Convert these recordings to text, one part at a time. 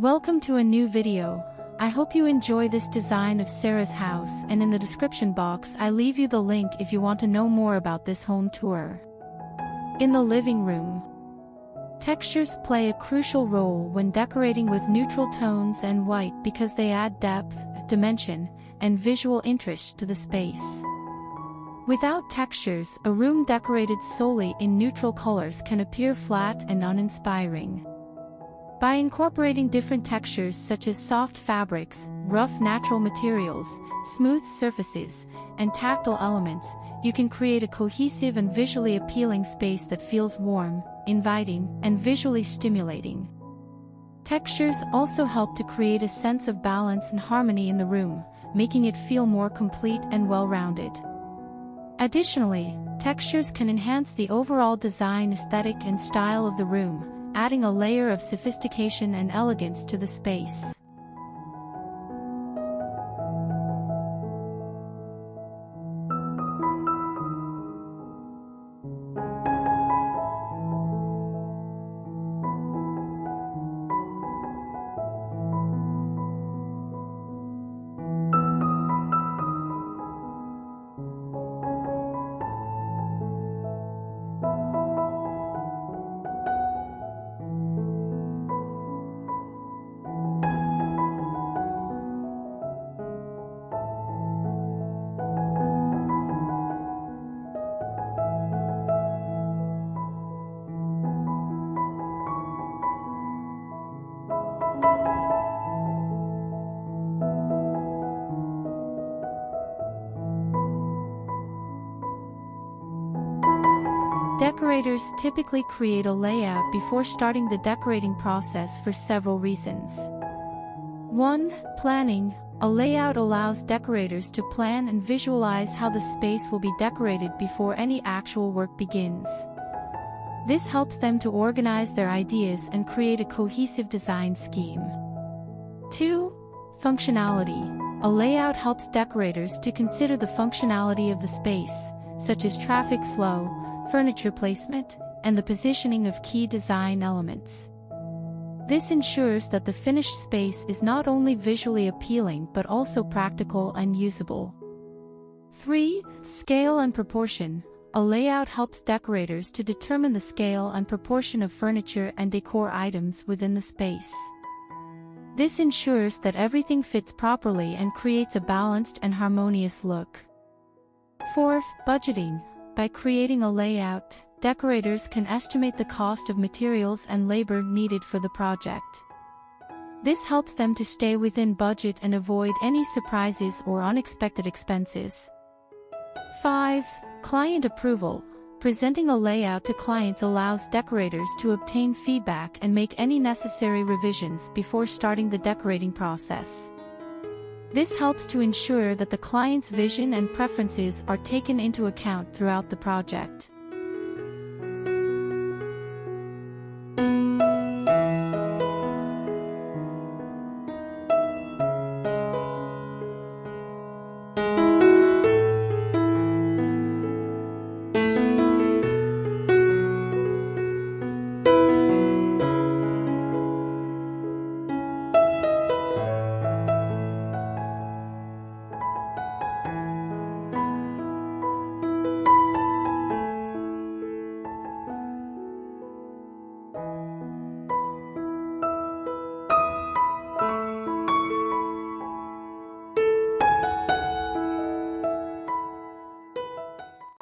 Welcome to a new video. I hope you enjoy this design of Sarah's house, and in the description box I leave you the link if you want to know more about this home tour. In the living room, textures play a crucial role when decorating with neutral tones and white because they add depth, dimension, and visual interest to the space. Without textures, a room decorated solely in neutral colors can appear flat and uninspiring. By incorporating different textures such as soft fabrics, rough natural materials, smooth surfaces, and tactile elements, you can create a cohesive and visually appealing space that feels warm, inviting, and visually stimulating. Textures also help to create a sense of balance and harmony in the room, making it feel more complete and well-rounded. Additionally, textures can enhance the overall design aesthetic and style of the room, adding a layer of sophistication and elegance to the space. Decorators typically create a layout before starting the decorating process for several reasons. 1. Planning. A layout allows decorators to plan and visualize how the space will be decorated before any actual work begins. This helps them to organize their ideas and create a cohesive design scheme. 2. Functionality. A layout helps decorators to consider the functionality of the space, such as traffic flow, furniture placement, and the positioning of key design elements. This ensures that the finished space is not only visually appealing but also practical and usable. 3. Scale and proportion. A layout helps decorators to determine the scale and proportion of furniture and decor items within the space. This ensures that everything fits properly and creates a balanced and harmonious look. 4. Budgeting. By creating a layout, decorators can estimate the cost of materials and labor needed for the project. This helps them to stay within budget and avoid any surprises or unexpected expenses. 5. Client approval. Presenting a layout to clients allows decorators to obtain feedback and make any necessary revisions before starting the decorating process. This helps to ensure that the client's vision and preferences are taken into account throughout the project.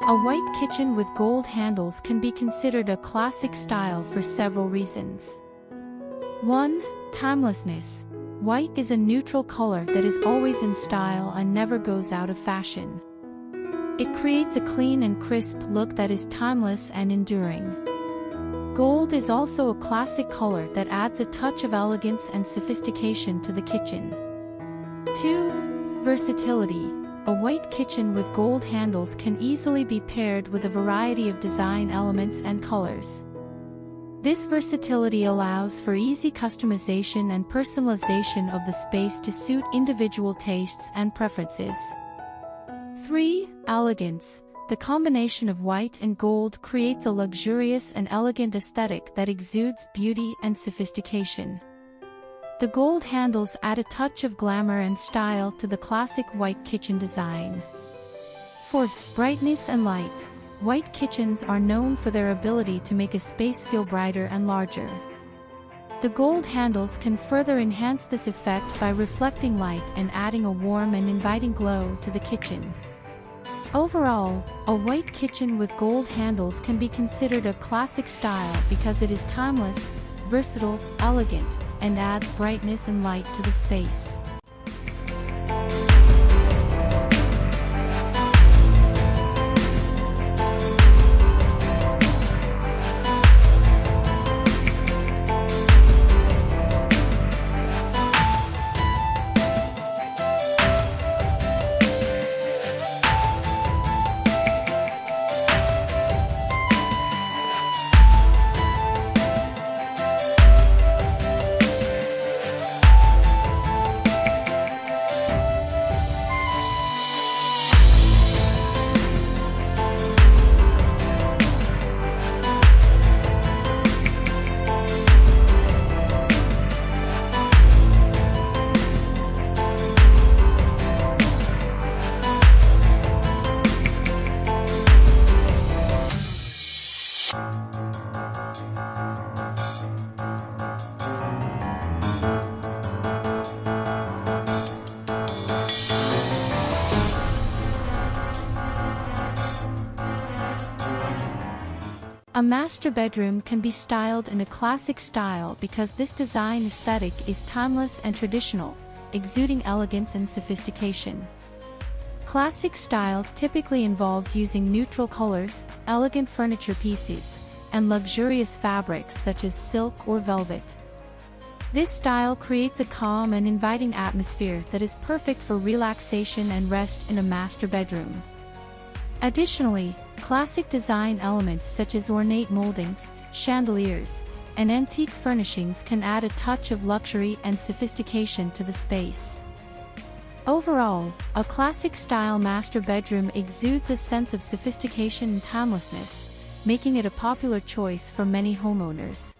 A white kitchen with gold handles can be considered a classic style for several reasons. 1. Timelessness. White is a neutral color that is always in style and never goes out of fashion. It creates a clean and crisp look that is timeless and enduring. Gold is also a classic color that adds a touch of elegance and sophistication to the kitchen. 2. Versatility. A white kitchen with gold handles can easily be paired with a variety of design elements and colors. This versatility allows for easy customization and personalization of the space to suit individual tastes and preferences. 3. Elegance. The combination of white and gold creates a luxurious and elegant aesthetic that exudes beauty and sophistication. The gold handles add a touch of glamour and style to the classic white kitchen design. Fourth, brightness and light. White kitchens are known for their ability to make a space feel brighter and larger. The gold handles can further enhance this effect by reflecting light and adding a warm and inviting glow to the kitchen. Overall, a white kitchen with gold handles can be considered a classic style because it is timeless, versatile, elegant, and adds brightness and light to the space. A master bedroom can be styled in a classic style because this design aesthetic is timeless and traditional, exuding elegance and sophistication. Classic style typically involves using neutral colors, elegant furniture pieces, and luxurious fabrics such as silk or velvet. This style creates a calm and inviting atmosphere that is perfect for relaxation and rest in a master bedroom. Additionally, classic design elements such as ornate moldings, chandeliers, and antique furnishings can add a touch of luxury and sophistication to the space. Overall, a classic-style master bedroom exudes a sense of sophistication and timelessness, making it a popular choice for many homeowners.